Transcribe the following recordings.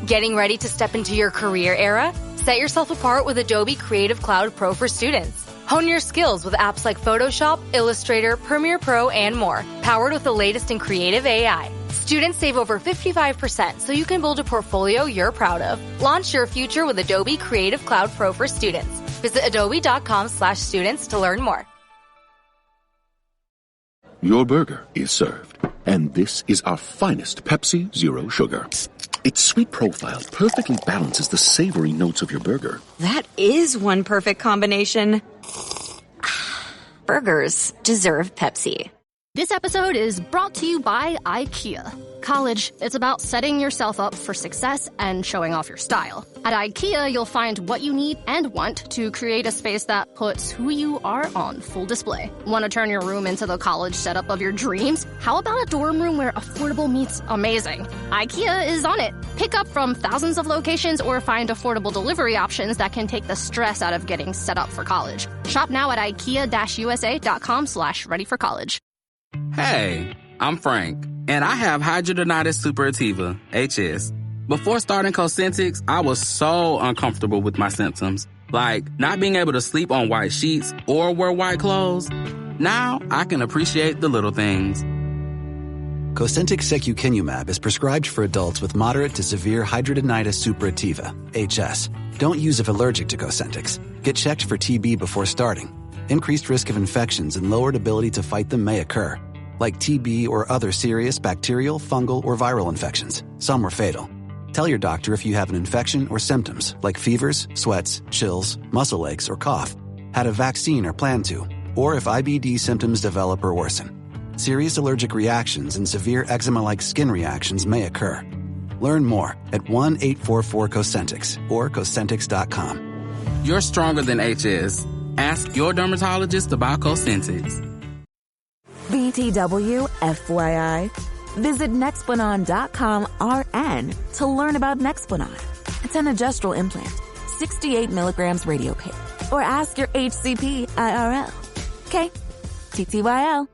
Getting ready to step into your career era? Set yourself apart with Adobe Creative Cloud Pro for students. Hone your skills with apps like Photoshop, Illustrator, Premiere Pro, and more, powered with the latest in creative AI. Students save over 55% so you can build a portfolio you're proud of. Launch your future with Adobe Creative Cloud Pro for students. Visit adobe.com/students to learn more. Your burger is served, and this is our finest Pepsi Zero Sugar. Its sweet profile perfectly balances the savory notes of your burger. That is one perfect combination. Burgers deserve Pepsi. This episode is brought to you by IKEA. College, it's about setting yourself up for success and showing off your style. At IKEA, you'll find what you need and want to create a space that puts who you are on full display. Want to turn your room into the college setup of your dreams? How about a dorm room where affordable meets amazing? IKEA is on it. Pick up from thousands of locations or find affordable delivery options that can take the stress out of getting set up for college. Shop now at ikea-usa.com/readyforcollege. Hey, I'm Frank, and I have hidradenitis suppurativa, HS. Before starting Cosentyx, I was so uncomfortable with my symptoms, like not being able to sleep on white sheets or wear white clothes. Now I can appreciate the little things. Cosentyx secukinumab is prescribed for adults with moderate to severe hidradenitis suppurativa, HS. Don't use if allergic to Cosentyx. Get checked for TB before starting. Increased risk of infections and lowered ability to fight them may occur, like TB or other serious bacterial, fungal, or viral infections. Some were fatal. Tell your doctor if you have an infection or symptoms like fevers, sweats, chills, muscle aches, or cough, had a vaccine or plan to, or if IBD symptoms develop or worsen. Serious allergic reactions and severe eczema-like skin reactions may occur. Learn more at 1-844-COSENTYX or Cosentyx.com. You're stronger than HS. Ask your dermatologist about Cosentyx. BTW, FYI. Visit Nexplanon.com RN to learn about Nexplanon. It's an adjustable implant, 68 milligrams radiopaque. Or ask your HCP IRL. Okay, TTYL.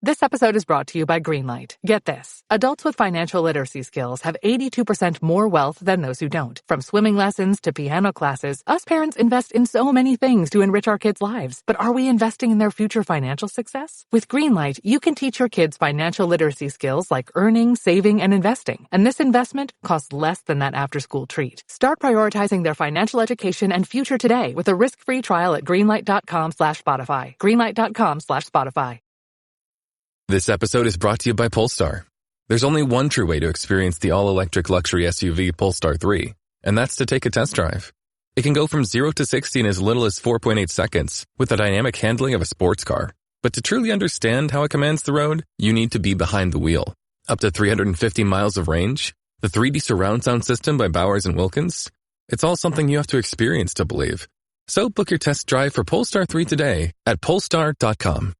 This episode is brought to you by Greenlight. Get this. Adults with financial literacy skills have 82% more wealth than those who don't. From swimming lessons to piano classes, us parents invest in so many things to enrich our kids' lives. But are we investing in their future financial success? With Greenlight, you can teach your kids financial literacy skills like earning, saving, and investing. And this investment costs less than that after-school treat. Start prioritizing their financial education and future today with a risk-free trial at greenlight.com/Spotify. Greenlight.com/Spotify. This episode is brought to you by Polestar. There's only one true way to experience the all-electric luxury SUV Polestar 3, and that's to take a test drive. It can go from 0 to 60 in as little as 4.8 seconds with the dynamic handling of a sports car. But to truly understand how it commands the road, you need to be behind the wheel. Up to 350 miles of range, the 3D surround sound system by Bowers & Wilkins. It's all something you have to experience to believe. So book your test drive for Polestar 3 today at Polestar.com.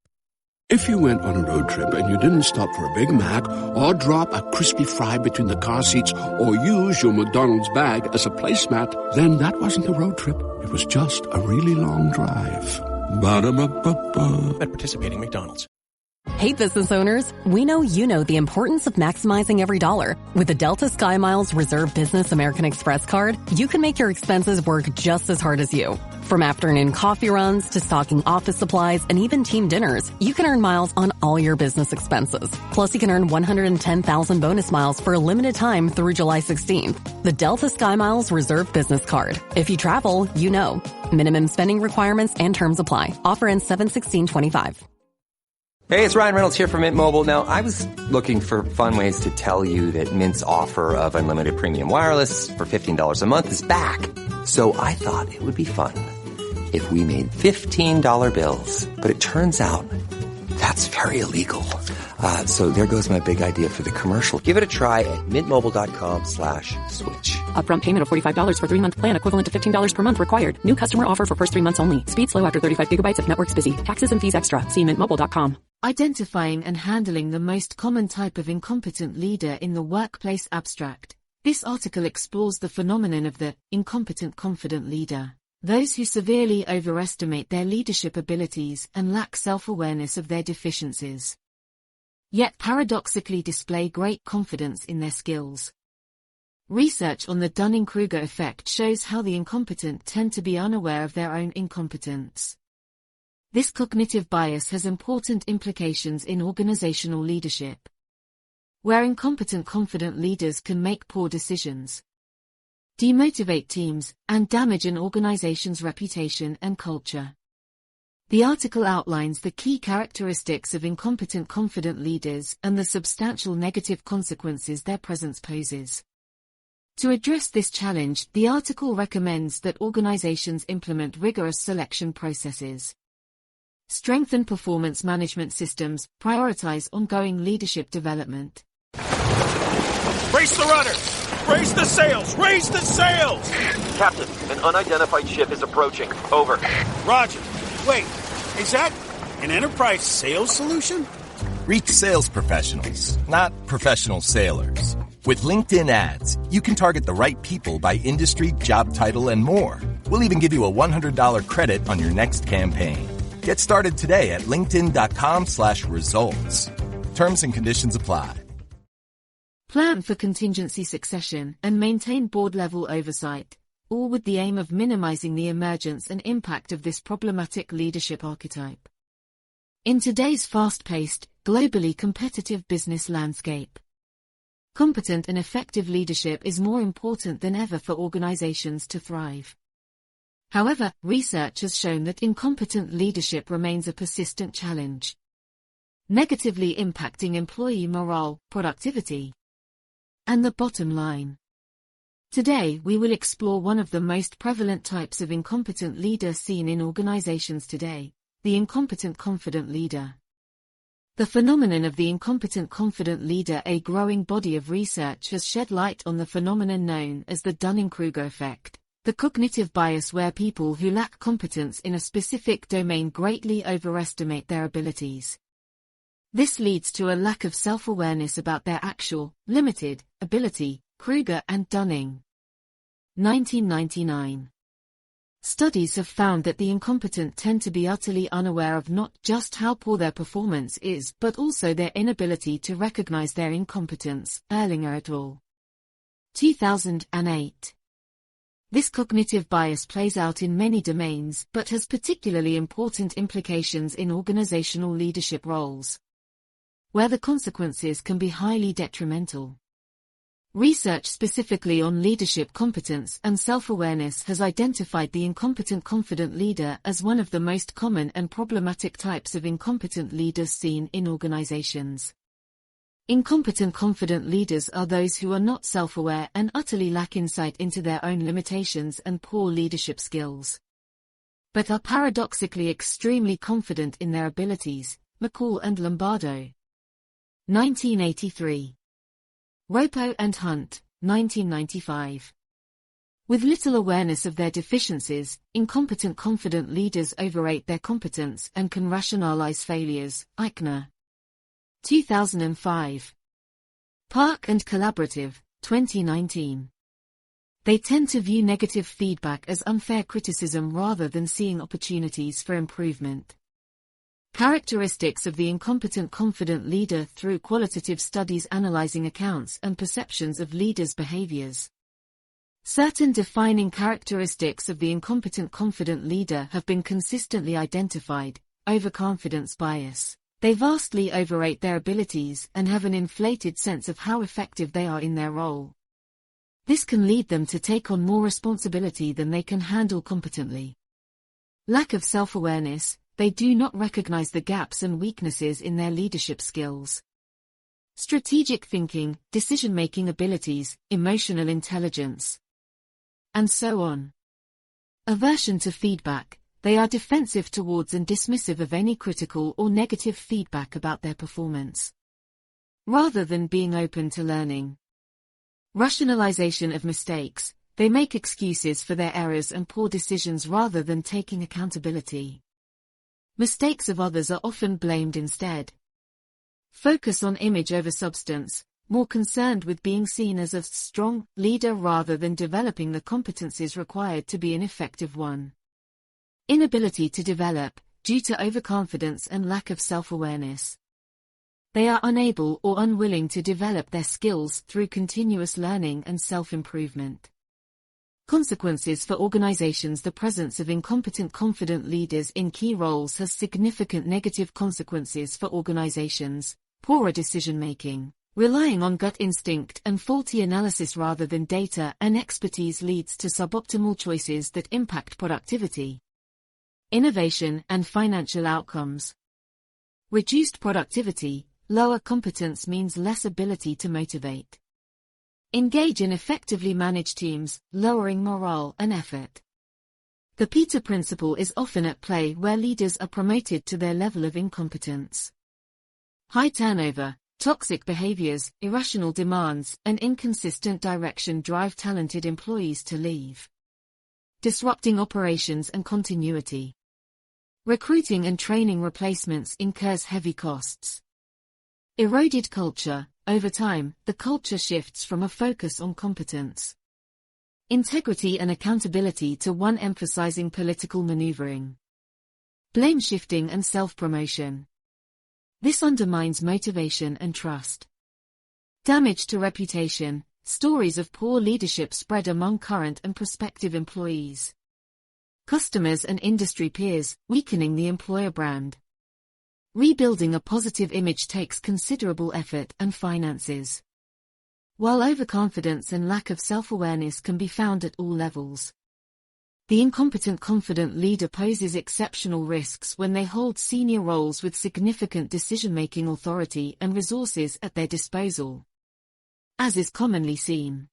If you went on a road trip and you didn't stop for a Big Mac or drop a crispy fry between the car seats or use your McDonald's bag as a placemat, then that wasn't a road trip. It was just a really long drive. Ba-da-ba-ba-ba. At participating McDonald's. Hey, business owners, we know you know the importance of maximizing every dollar. With the Delta SkyMiles Reserve Business American Express card, you can make your expenses work just as hard as you. From afternoon coffee runs to stocking office supplies and even team dinners, you can earn miles on all your business expenses. Plus, you can earn 110,000 bonus miles for a limited time through July 16th. The Delta SkyMiles Reserve Business Card. If you travel, you know. Minimum spending requirements and terms apply. Offer ends 7/16/25. Hey, it's Ryan Reynolds here from Mint Mobile. Now, I was looking for fun ways to tell you that Mint's offer of unlimited premium wireless for $15 a month is back. So I thought it would be fun if we made $15 bills. But it turns out that's very illegal. So there goes my big idea for the commercial. Give it a try at mintmobile.com/switch. Upfront payment of $45 for 3-month plan equivalent to $15 per month required. New customer offer for first 3 months only. Speed slow after 35 gigabytes if network's busy. Taxes and fees extra. See mintmobile.com. Identifying and handling the most common type of incompetent leader in the workplace abstract. This article explores the phenomenon of the incompetent-confident leader. Those who severely overestimate their leadership abilities and lack self-awareness of their deficiencies. Yet paradoxically display great confidence in their skills. Research on the Dunning-Kruger effect shows how the incompetent tend to be unaware of their own incompetence. This cognitive bias has important implications in organizational leadership, where incompetent confident leaders can make poor decisions, demotivate teams, and damage an organization's reputation and culture. The article outlines the key characteristics of incompetent confident leaders and the substantial negative consequences their presence poses. To address this challenge, the article recommends that organizations implement rigorous selection processes, strengthen performance management systems, prioritize ongoing leadership development. Brace the rudder! Raise the sails! Raise the sails! Captain, an unidentified ship is approaching. Over. Roger. Wait, is that an enterprise sales solution? Reach sales professionals, not professional sailors. With LinkedIn ads, you can target the right people by industry, job title, and more. We'll even give you a $100 credit on your next campaign. Get started today at linkedin.com/results. Terms and conditions apply. Plan for contingency succession and maintain board-level oversight, all with the aim of minimizing the emergence and impact of this problematic leadership archetype. In today's fast-paced, globally competitive business landscape, competent and effective leadership is more important than ever for organizations to thrive. However, research has shown that incompetent leadership remains a persistent challenge, negatively impacting employee morale, productivity, and the bottom line. Today, we will explore one of the most prevalent types of incompetent leader seen in organizations today, the incompetent confident leader. The phenomenon of the incompetent confident leader. A growing body of research has shed light on the phenomenon known as the Dunning-Kruger effect, the cognitive bias where people who lack competence in a specific domain greatly overestimate their abilities. This leads to a lack of self-awareness about their actual, limited, ability. Kruger and Dunning. 1999. Studies have found that the incompetent tend to be utterly unaware of not just how poor their performance is but also their inability to recognize their incompetence. Erlinger et al. 2008. This cognitive bias plays out in many domains but has particularly important implications in organizational leadership roles, where the consequences can be highly detrimental. Research specifically on leadership competence and self-awareness has identified the incompetent confident leader as one of the most common and problematic types of incompetent leaders seen in organizations. Incompetent confident leaders are those who are not self-aware and utterly lack insight into their own limitations and poor leadership skills, but are paradoxically extremely confident in their abilities. McCall and Lombardo. 1983. Ropo and Hunt, 1995. With little awareness of their deficiencies, incompetent confident leaders overrate their competence and can rationalize failures. Eichner. 2005. Park and Collaborative, 2019. They tend to view negative feedback as unfair criticism rather than seeing opportunities for improvement. Characteristics of the incompetent confident leader through qualitative studies analyzing accounts and perceptions of leaders' behaviors. Certain defining characteristics of the incompetent confident leader have been consistently identified: overconfidence bias. They vastly overrate their abilities and have an inflated sense of how effective they are in their role. This can lead them to take on more responsibility than they can handle competently. Lack of self-awareness. They do not recognize the gaps and weaknesses in their leadership skills. Strategic thinking, decision-making abilities, emotional intelligence, and so on. Aversion to feedback. They are defensive towards and dismissive of any critical or negative feedback about their performance, rather than being open to learning. Rationalization of mistakes. They make excuses for their errors and poor decisions rather than taking accountability. Mistakes of others are often blamed instead. Focus on image over substance, more concerned with being seen as a strong leader rather than developing the competencies required to be an effective one. Inability to develop, due to overconfidence and lack of self-awareness. They are unable or unwilling to develop their skills through continuous learning and self-improvement. Consequences for organizations. The presence of incompetent confident leaders in key roles has significant negative consequences for organizations. Poorer decision-making, relying on gut instinct and faulty analysis rather than data and expertise leads to suboptimal choices that impact productivity, innovation, and financial outcomes. Reduced productivity, lower competence means less ability to motivate. Engage in effectively managed teams, lowering morale and effort. The Peter Principle is often at play where leaders are promoted to their level of incompetence. High turnover, toxic behaviors, irrational demands, and inconsistent direction drive talented employees to leave. Disrupting operations and continuity. Recruiting and training replacements incurs heavy costs. Eroded culture. Over time, the culture shifts from a focus on competence, integrity and accountability to one emphasizing political maneuvering, blame shifting and self-promotion. This undermines motivation and trust. Damage to reputation. Stories of poor leadership spread among current and prospective employees, customers and industry peers, weakening the employer brand. Rebuilding a positive image takes considerable effort and finances. While overconfidence and lack of self-awareness can be found at all levels, the incompetent confident leader poses exceptional risks when they hold senior roles with significant decision-making authority and resources at their disposal. As is commonly seen,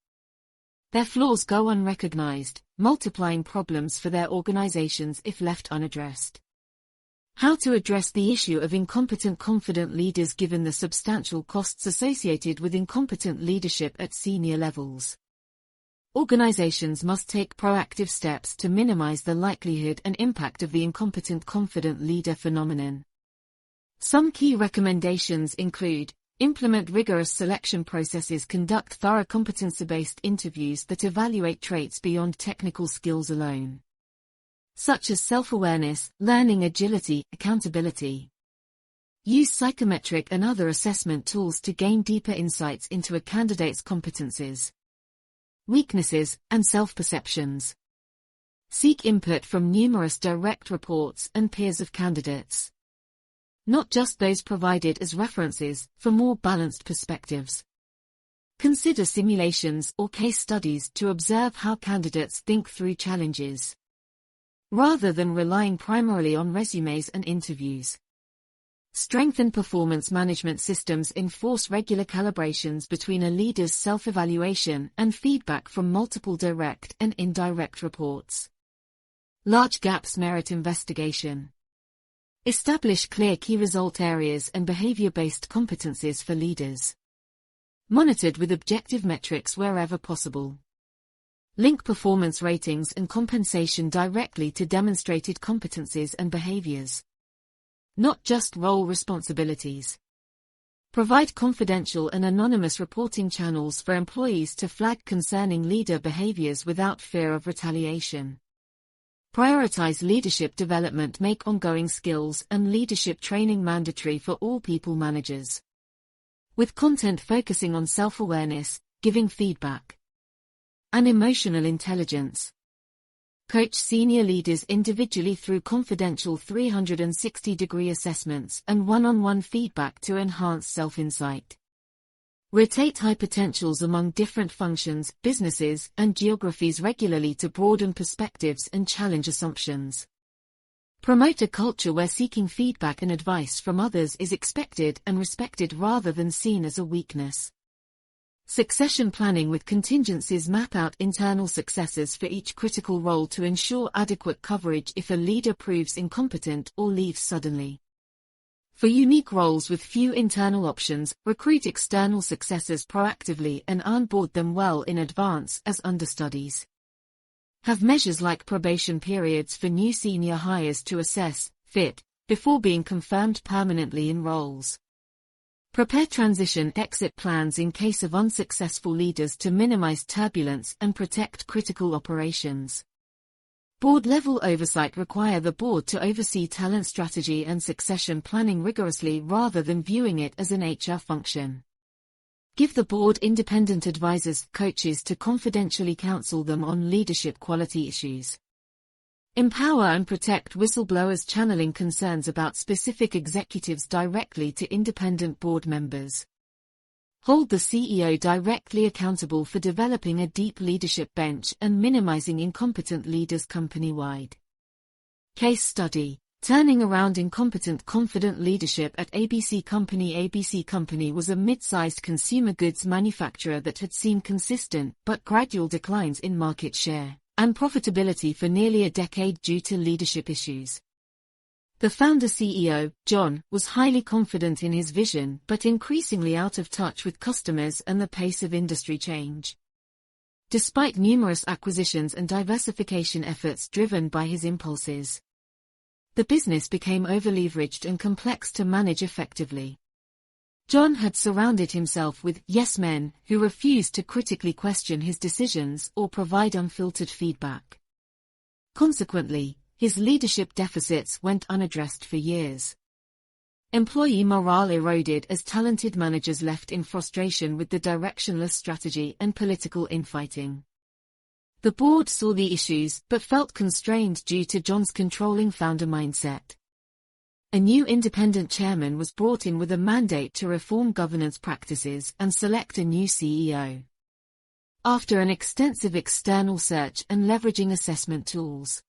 their flaws go unrecognized, multiplying problems for their organizations if left unaddressed. How to address the issue of incompetent confident leaders given the substantial costs associated with incompetent leadership at senior levels. Organizations must take proactive steps to minimize the likelihood and impact of the incompetent confident leader phenomenon. Some key recommendations include: implement rigorous selection processes, conduct thorough competency-based interviews that evaluate traits beyond technical skills alone, such as self-awareness, learning agility, accountability. Use psychometric and other assessment tools to gain deeper insights into a candidate's competencies, weaknesses, and self-perceptions. Seek input from numerous direct reports and peers of candidates, not just those provided as references, for more balanced perspectives. Consider simulations or case studies to observe how candidates think through challenges, rather than relying primarily on resumes and interviews. Strengthen performance management systems. Enforce regular calibrations between a leader's self-evaluation and feedback from multiple direct and indirect reports. Large gaps merit investigation. Establish clear key result areas and behavior-based competencies for leaders, monitored with objective metrics wherever possible. Link performance ratings and compensation directly to demonstrated competencies and behaviors, not just role responsibilities. Provide confidential and anonymous reporting channels for employees to flag concerning leader behaviors without fear of retaliation. Prioritize leadership development. Make ongoing skills and leadership training mandatory for all people managers, with content focusing on self-awareness, giving feedback, and emotional intelligence. Coach senior leaders individually through confidential 360-degree assessments and one-on-one feedback to enhance self-insight. Rotate high potentials among different functions, businesses, and geographies regularly to broaden perspectives and challenge assumptions. Promote a culture where seeking feedback and advice from others is expected and respected rather than seen as a weakness. Succession planning with contingencies. Map out internal successors for each critical role to ensure adequate coverage if a leader proves incompetent or leaves suddenly. For unique roles with few internal options, recruit external successors proactively and onboard them well in advance as understudies. Have measures like probation periods for new senior hires to assess fit before being confirmed permanently in roles. Prepare transition exit plans in case of unsuccessful leaders to minimize turbulence and protect critical operations. Board-level oversight require the board to oversee talent strategy and succession planning rigorously rather than viewing it as an HR function. Give the board independent advisors, coaches to confidentially counsel them on leadership quality issues. Empower and protect whistleblowers channeling concerns about specific executives directly to independent board members. Hold the CEO directly accountable for developing a deep leadership bench and minimizing incompetent leaders company-wide. Case study: Turning around incompetent-confident leadership at ABC Company. ABC Company was a mid-sized consumer goods manufacturer that had seen consistent but gradual declines in market share and profitability for nearly a decade due to leadership issues. The founder CEO, John, was highly confident in his vision but increasingly out of touch with customers and the pace of industry change. Despite numerous acquisitions and diversification efforts driven by his impulses, the business became over-leveraged and complex to manage effectively. John had surrounded himself with yes men who refused to critically question his decisions or provide unfiltered feedback. Consequently, his leadership deficits went unaddressed for years. Employee morale eroded as talented managers left in frustration with the directionless strategy and political infighting. The board saw the issues but felt constrained due to John's controlling founder mindset. A new independent chairman was brought in with a mandate to reform governance practices and select a new CEO. After an extensive external search and leveraging assessment tools,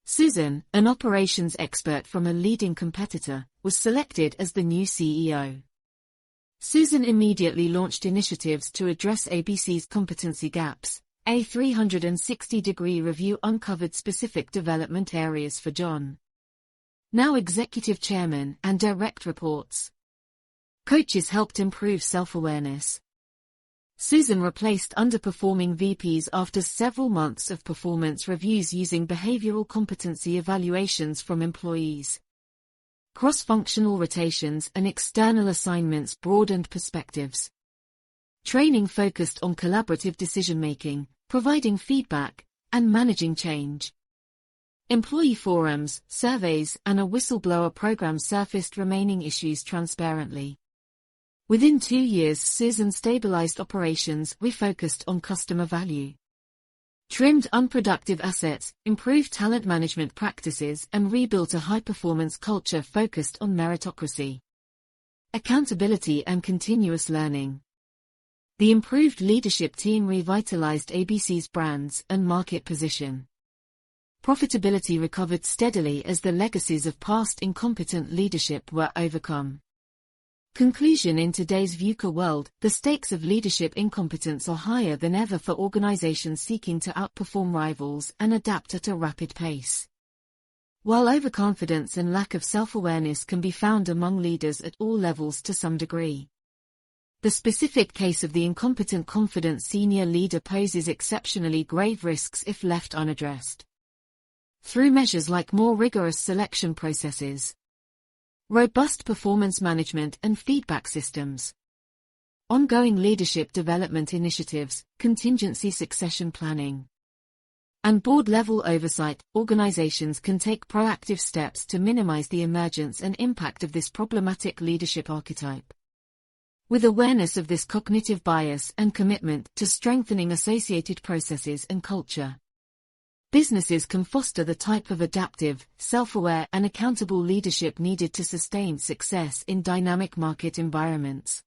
Susan, an operations expert from a leading competitor, was selected as the new CEO. Susan immediately launched initiatives to address ABC's competency gaps. A 360-degree review uncovered specific development areas for John, now executive chairman, and direct reports. Coaches helped improve self-awareness. Susan replaced underperforming VPs after several months of performance reviews using behavioral competency evaluations from employees. Cross-functional rotations and external assignments broadened perspectives. Training focused on collaborative decision-making, providing feedback, and managing change. Employee forums, surveys, and a whistleblower program surfaced remaining issues transparently. Within 2 years, Susan stabilized operations, refocused on customer value, trimmed unproductive assets, improved talent management practices, and rebuilt a high-performance culture focused on meritocracy, accountability, and continuous learning. The improved leadership team revitalized ABC's brands and market position. Profitability recovered steadily as the legacies of past incompetent leadership were overcome. Conclusion: in today's VUCA world, the stakes of leadership incompetence are higher than ever for organizations seeking to outperform rivals and adapt at a rapid pace. While overconfidence and lack of self-awareness can be found among leaders at all levels to some degree, the specific case of the incompetent confident senior leader poses exceptionally grave risks if left unaddressed. Through measures like more rigorous selection processes, robust performance management and feedback systems, ongoing leadership development initiatives, contingency succession planning, and board-level oversight, organizations can take proactive steps to minimize the emergence and impact of this problematic leadership archetype. With awareness of this cognitive bias and commitment to strengthening associated processes and culture, businesses can foster the type of adaptive, self-aware, and accountable leadership needed to sustain success in dynamic market environments.